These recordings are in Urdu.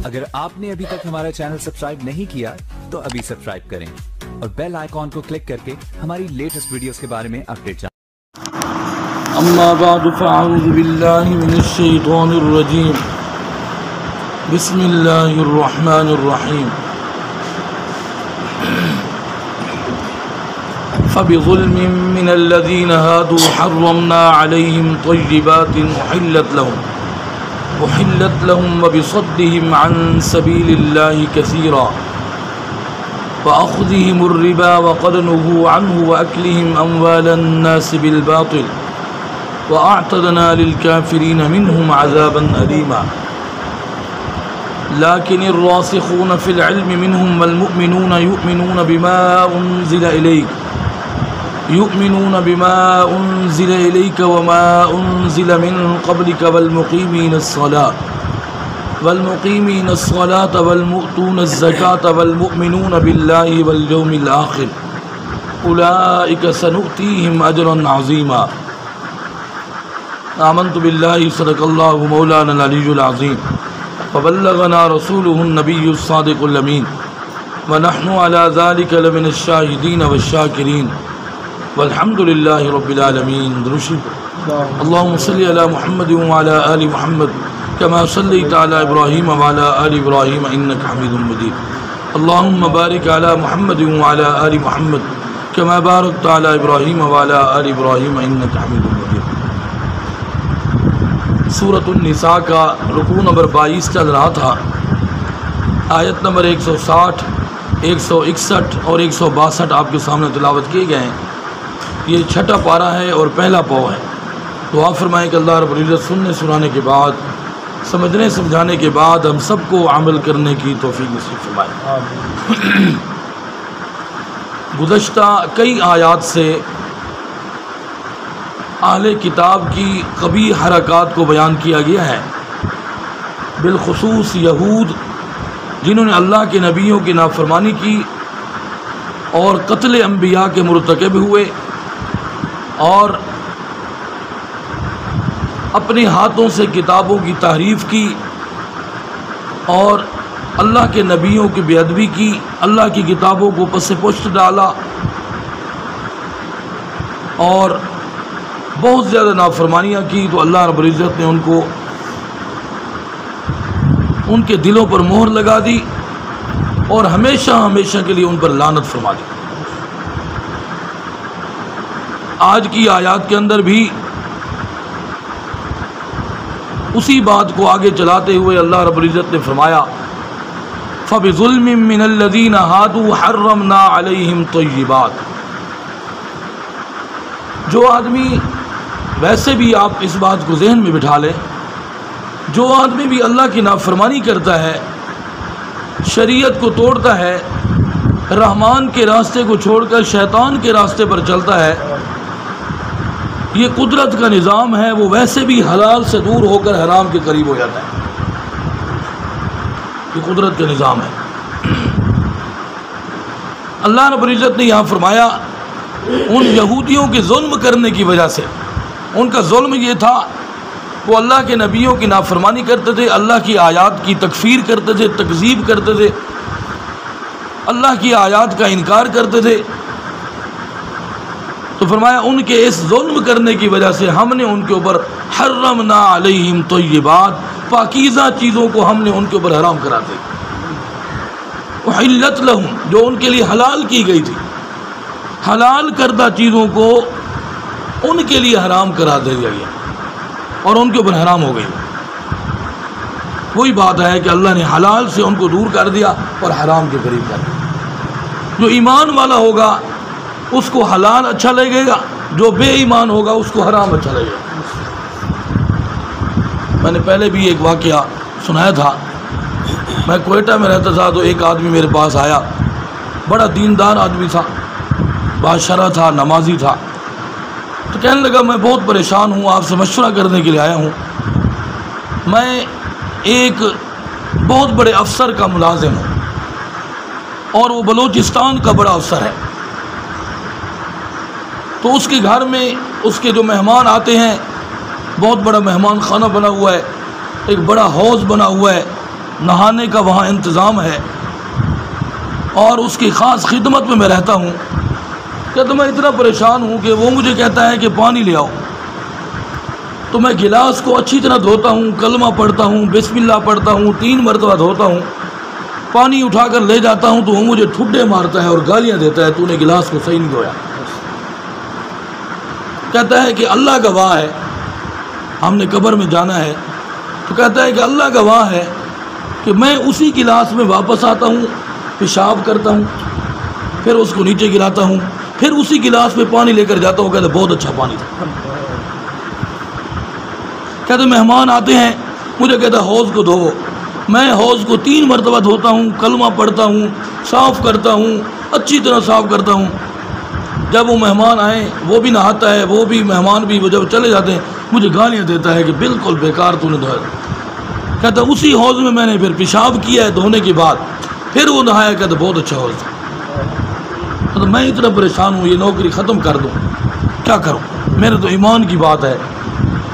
اگر آپ نے ابھی تک ہمارا چینل سبسکرائب نہیں کیا تو ابھی سبسکرائب کریں اور بیل آئیکن کو کلک کر کے ہماری لیٹسٹ ویڈیوز کے بارے میں اپڈیٹ جانیں۔ اما بعد فاعوذ باللہ من الشیطان الرجیم بسم اللہ الرحمن الرحیم فبظلم من الذین هادوا حرمنا علیہم طیبات أحلت لهم وبصدهم عن سبيل الله كثيرا وأخذهم الربا وقد نهوا عنه وأكلهم أموال الناس بالباطل وأعتدنا للكافرين منهم عذابا أليما لكن الراسخون في العلم منهم والمؤمنون يؤمنون بما أنزل إليك وما أنزل من قبلك والمقيمين الصلاة والمؤتون الزكاة والمؤمنون بالله واليوم الآخر أولئك سنؤتيهم أجرا عظيما آمنت بالله صدق الله مولانا العلي العظيم وبلغنا رسوله النبي الصادق الأمين ونحن على ذلك لمن الشاهدين والشاكرين والحمد للہ رب العالمین۔ اللہم صلی علی محمد وعلی آل محمد کما صلیت علی ابراہیم وعلی آل ابراہیم انک حمید مجید۔ اللہم بارک علی محمد وعلی آل محمد کما بارکت علی ابراہیم وعلی آل ابراہیم انک حمید مجید۔ سورۃ النساء کا رکوع نمبر 22 چل رہا تھا۔ آیت نمبر 160 161 اور 162 آپ کے سامنے تلاوت کیے گئے ہیں۔ یہ چھٹا پارہ ہے اور پہلا پاؤ ہے۔ دعا فرمائیں کہ اللہ رب العزت سننے سنانے کے بعد، سمجھنے سمجھانے کے بعد ہم سب کو عمل کرنے کی توفیق نصیب فرمائے۔ گزشتہ کئی آیات سے اہل کتاب کی قبیح حرکات کو بیان کیا گیا ہے، بالخصوص یہود جنہوں نے اللہ کے نبیوں کی نافرمانی کی اور قتل انبیاء کے مرتکب ہوئے اور اپنے ہاتھوں سے کتابوں کی تحریف کی اور اللہ کے نبیوں کی بے ادبی کی، اللہ کی کتابوں کو پس پشت ڈالا اور بہت زیادہ نافرمانیاں کی، تو اللہ رب العزت نے ان کے دلوں پر مہر لگا دی اور ہمیشہ ہمیشہ کے لیے ان پر لعنت فرما دی۔ آج کی آیات کے اندر بھی اسی بات کو آگے چلاتے ہوئے اللہ رب العزت نے فرمایا فَبِظُلْمٍ مِّنَ الَّذِينَ هَادُوا حَرَّمْنَا عَلَيْهِمْ طَيِّبَاتٍ۔ جو آدمی، ویسے بھی آپ اس بات کو ذہن میں بٹھا لیں، جو آدمی بھی اللہ کی نافرمانی کرتا ہے، شریعت کو توڑتا ہے، رحمان کے راستے کو چھوڑ کر شیطان کے راستے پر چلتا ہے، یہ قدرت کا نظام ہے، وہ ویسے بھی حلال سے دور ہو کر حرام کے قریب ہو جاتا ہے۔ یہ قدرت کا نظام ہے۔ اللہ رب العزت نے یہاں فرمایا ان یہودیوں کے ظلم کرنے کی وجہ سے، ان کا ظلم یہ تھا وہ اللہ کے نبیوں کی نافرمانی کرتے تھے، اللہ کی آیات کی تکفیر کرتے تھے، تکذیب کرتے تھے، اللہ کی آیات کا انکار کرتے تھے۔ تو فرمایا ان کے اس ظلم کرنے کی وجہ سے ہم نے ان کے اوپر حرمنا علیہم طیبات، پاکیزہ چیزوں کو ہم نے ان کے اوپر حرام کرا دی، احلت لہم، جو ان کے لیے حلال کی گئی تھی، حلال کردہ چیزوں کو ان کے لیے حرام کرا دیا گیا اور ان کے اوپر حرام ہو گئی۔ وہی بات ہے کہ اللہ نے حلال سے ان کو دور کر دیا اور حرام کے قریب کر دیا۔ جو ایمان والا ہوگا اس کو حلال اچھا لگے گا، جو بے ایمان ہوگا اس کو حرام اچھا لگے گا۔ میں نے پہلے بھی ایک واقعہ سنایا تھا، میں کوئٹہ میں رہتا تھا تو ایک آدمی میرے پاس آیا، بڑا دیندار آدمی تھا، باشرہ تھا، نمازی تھا، تو کہنے لگا میں بہت پریشان ہوں، آپ سے مشورہ کرنے کے لیے آیا ہوں۔ میں ایک بہت بڑے افسر کا ملازم ہوں اور وہ بلوچستان کا بڑا افسر ہے، تو اس کے گھر میں اس کے جو مہمان آتے ہیں، بہت بڑا مہمان خانہ بنا ہوا ہے، ایک بڑا حوض بنا ہوا ہے، نہانے کا وہاں انتظام ہے اور اس کی خاص خدمت میں رہتا ہوں، کہتا میں اتنا پریشان ہوں کہ وہ مجھے کہتا ہے کہ پانی لے آؤ، تو میں گلاس کو اچھی طرح دھوتا ہوں، کلمہ پڑھتا ہوں، بسم اللہ پڑھتا ہوں، 3 مرتبہ دھوتا ہوں، پانی اٹھا کر لے جاتا ہوں تو وہ مجھے ٹھڈے مارتا ہے اور گالیاں دیتا ہے، تو نے گلاس کو صحیح نہیں دھویا۔ کہتا ہے کہ اللہ گواہ ہے، ہم نے قبر میں جانا ہے، تو کہتا ہے کہ اللہ گواہ ہے کہ میں اسی گلاس میں واپس آتا ہوں، پیشاب کرتا ہوں، پھر اس کو نیچے گراتا ہوں، پھر اسی گلاس میں پانی لے کر جاتا ہوں۔ کہتا ہے بہت اچھا پانی تھا۔ کہتے مہمان آتے ہیں، مجھے کہتا ہے حوض کو دھو، میں حوض کو 3 مرتبہ دھوتا ہوں، کلمہ پڑھتا ہوں، صاف کرتا ہوں، اچھی طرح صاف کرتا ہوں۔ جب وہ مہمان آئیں وہ بھی نہاتا ہے، وہ بھی مہمان بھی، وہ جب چلے جاتے ہیں مجھے گالیاں دیتا ہے کہ بالکل بیکار تو نے دھویا۔ کہتا اسی حوض میں میں نے پھر پیشاب کیا ہے دھونے کے بعد، پھر وہ نہایا۔ کہتا بہت اچھا حوض تھا۔ تو میں اتنا پریشان ہوں، یہ نوکری ختم کر دوں، کیا کروں؟ میرے تو ایمان کی بات ہے،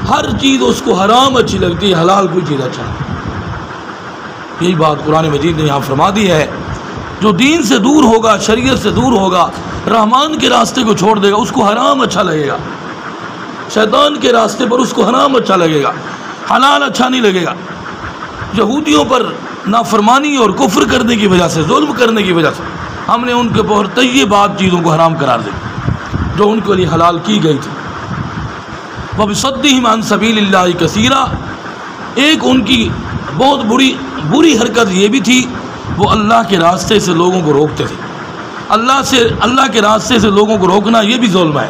ہر چیز اس کو حرام اچھی لگتی ہے، حلال کوئی چیز اچھا نہیں۔ یہی بات قرآن مجید نے یہاں فرما دی ہے، جو دین سے دور ہوگا، شریعت سے دور ہوگا، رحمان کے راستے کو چھوڑ دے گا، اس کو حرام اچھا لگے گا، شیطان کے راستے پر اس کو حرام اچھا لگے گا، حلال اچھا نہیں لگے گا۔ یہودیوں پر نافرمانی اور کفر کرنے کی وجہ سے، ظلم کرنے کی وجہ سے ہم نے ان کے اوپر طیبات چیزوں کو حرام قرار دیا جو ان کے لیے حلال کی گئی تھی۔ وَبِصَدِّهِمْ عَنْ سَبِيلِ اللَّهِ كَثِيرًا، ایک ان کی بہت بری حرکت یہ بھی تھی، وہ اللہ کے راستے سے لوگوں کو روکتے تھے۔ اللہ کے راستے سے لوگوں کو روکنا یہ بھی ظلم ہے،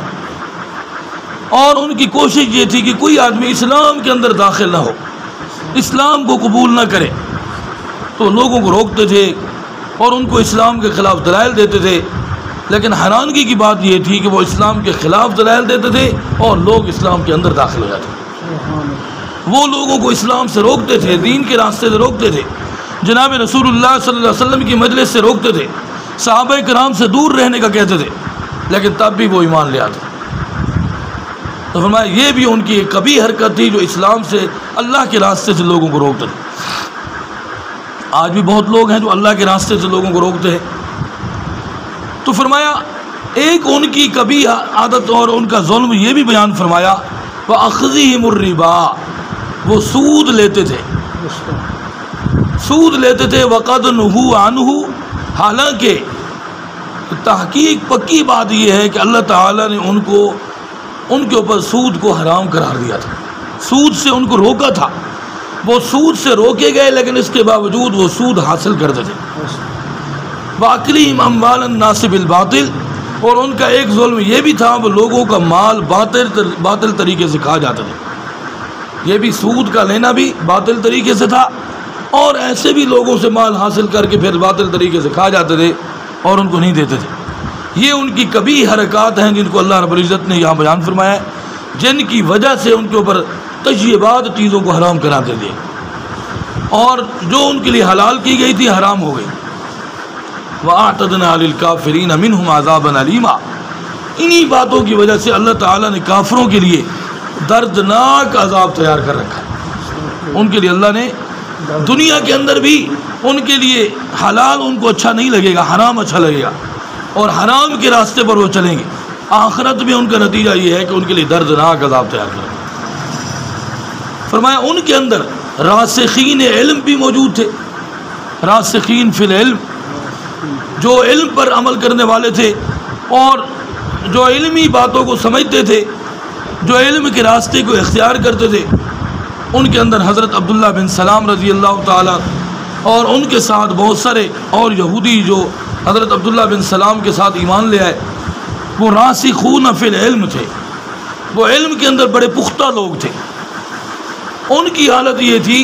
اور ان کی کوشش یہ تھی کہ کوئی آدمی اسلام کے اندر داخل نہ ہو، اسلام کو قبول نہ کرے، تو لوگوں کو روکتے تھے اور ان کو اسلام کے خلاف دلائل دیتے تھے۔ لیکن حیرانگی کی بات یہ تھی کہ وہ اسلام کے خلاف دلائل دیتے تھے اور لوگ اسلام کے اندر داخل ہو جاتے تھے۔ وہ لوگوں کو اسلام سے روکتے تھے، دین کے راستے سے روکتے تھے، جناب رسول اللہ صلی اللہ علیہ وسلم کی مجلس سے روکتے تھے، صحابہ کرام سے دور رہنے کا کہتے تھے، لیکن تب بھی وہ ایمان لے آتے۔ تو فرمایا یہ بھی ان کی ایک کبھی حرکت تھی جو اسلام سے، اللہ کے راستے سے لوگوں کو روکتے تھے۔ آج بھی بہت لوگ ہیں جو اللہ کے راستے سے لوگوں کو روکتے ہیں۔ تو فرمایا ایک ان کی کبھی عادت اور ان کا ظلم یہ بھی بیان فرمایا، وَأَخْذِهِمُ الرِّبَا، وہ سود لیتے تھے، سود لیتے تھے، وَقَدْ نُهُوا عَنْهُ، حالانکہ تحقیق پکی بات یہ ہے کہ اللہ تعالیٰ نے ان کے اوپر سود کو حرام قرار دیا تھا، سود سے ان کو روکا تھا۔ وہ سود سے روکے گئے لیکن اس کے باوجود وہ سود حاصل کرتے تھے۔ وَأَكْلِهِمْ أَمْوَالَ النَّاسِ بِالْبَاطِلِ، اور ان کا ایک ظلم یہ بھی تھا، وہ لوگوں کا مال باطل طریقے سے کھا جاتے تھے۔ یہ بھی سود کا لینا بھی باطل طریقے سے تھا، اور ایسے بھی لوگوں سے مال حاصل کر کے پھر باطل طریقے سے کھا جاتے تھے اور ان کو نہیں دیتے تھے۔ یہ ان کی کبھی حرکات ہیں جن کو اللہ رب العزت نے یہاں بیان فرمایا ہے، جن کی وجہ سے ان کے اوپر طیبات چیزوں کو حرام کرا دے دیے، اور جو ان کے لیے حلال کی گئی تھی حرام ہو گئی۔ وَأَعْتَدْنَا لِلْكَافِرِينَ مِنْهُمْ عَذَابًا أَلِيمًا، انہی باتوں کی وجہ سے اللہ تعالیٰ نے کافروں کے لیے دردناک عذاب تیار کر رکھا ہے۔ ان کے لیے اللہ نے دنیا کے اندر بھی ان کے لیے حلال ان کو اچھا نہیں لگے گا، حرام اچھا لگے گا، اور حرام کے راستے پر وہ چلیں گے۔ آخرت میں ان کا نتیجہ یہ ہے کہ ان کے لیے دردناک عذاب تیار کر رکھا ہے۔ فرمایا ان کے اندر راسخین علم بھی موجود تھے، راسخین فی العلم، جو علم پر عمل کرنے والے تھے اور جو علمی باتوں کو سمجھتے تھے، جو علم کے راستے کو اختیار کرتے تھے۔ ان کے اندر حضرت عبداللہ بن سلام رضی اللہ تعالیٰ اور ان کے ساتھ بہت سارے اور یہودی جو حضرت عبداللہ بن سلام کے ساتھ ایمان لے آئے، وہ راسخون فی العلم تھے، وہ علم کے اندر بڑے پختہ لوگ تھے۔ ان کی حالت یہ تھی،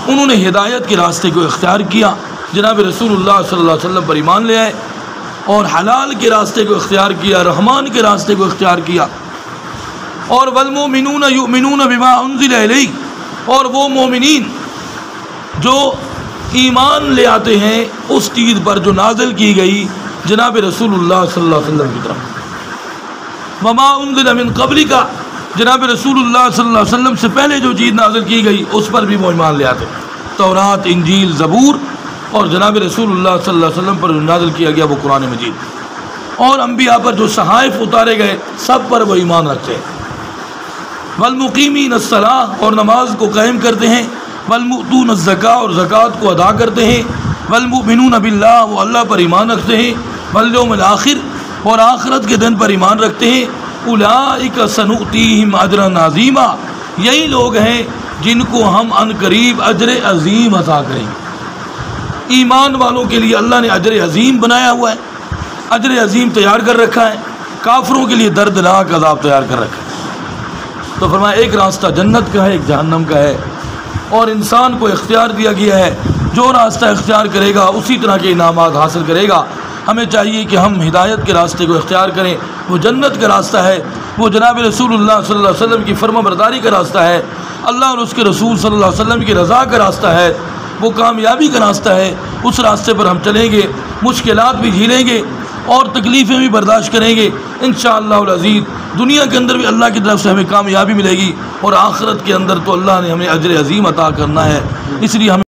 انہوں نے ہدایت کے راستے کو اختیار کیا، جناب رسول اللہ صلی اللہ علیہ وسلم پر ایمان لے آئے اور حلال کے راستے کو اختیار کیا، رحمان کے راستے کو اختیار کیا۔ اور والمؤمنون یؤمنون بما انزل الیک، اور وہ مومنین جو ایمان لے آتے ہیں اس چیز پر جو نازل کی گئی جناب رسول اللہ صلی اللہ علیہ وسلم کی طرف، وما انزل من قبلک، جناب رسول اللہ صلی اللہ علیہ وسلم سے پہلے جو چیز نازل کی گئی اس پر بھی وہ ایمان لے آتے ہیں۔ تورات، انجیل، زبور، اور جناب رسول اللہ صلی اللہ علیہ وسلم پر نازل کیا گیا وہ قرآن مجید، اور انبیاء پر جو صحائف اتارے گئے سب پر وہ ایمان رکھتے ہیں۔ والمقیمین الصلاۃ، اور نماز کو قائم کرتے ہیں، والمؤتون الزکاۃ، اور زکوٰۃ کو ادا کرتے ہیں، والمؤمنون باللہ، وہ اللہ پر ایمان رکھتے ہیں، والیوم الآخر، اور آخرت کے دن پر ایمان رکھتے ہیں، اولئک سنؤتیہم اجرا عظیما، یہی لوگ ہیں جن کو ہم ان قریب اجر عظیم عطا کریں گے۔ ایمان والوں کے لیے اللہ نے اجر عظیم بنایا ہوا ہے، اجر عظیم تیار کر رکھا ہے، کافروں کے لیے دردناک عذاب تیار کر رکھا ہے۔ تو فرمایا ایک راستہ جنت کا ہے، ایک جہنم کا ہے، اور انسان کو اختیار دیا گیا ہے، جو راستہ اختیار کرے گا اسی طرح کے انعامات حاصل کرے گا۔ ہمیں چاہیے کہ ہم ہدایت کے راستے کو اختیار کریں، وہ جنت کا راستہ ہے، وہ جناب رسول اللہ صلی اللہ علیہ وسلم کی فرما برداری کا راستہ ہے، اللہ اور اس کے رسول صلی اللہ علیہ وسلم کی رضا کا راستہ ہے، وہ کامیابی کا راستہ ہے۔ اس راستے پر ہم چلیں گے، مشکلات بھی جھیلیں گے اور تکلیفیں بھی برداشت کریں گے، انشاءاللہ العزیز دنیا کے اندر بھی اللہ کی طرف سے ہمیں کامیابی ملے گی، اور آخرت کے اندر تو اللہ نے ہمیں اجر عظیم عطا کرنا ہے۔ اس لیے ہمیں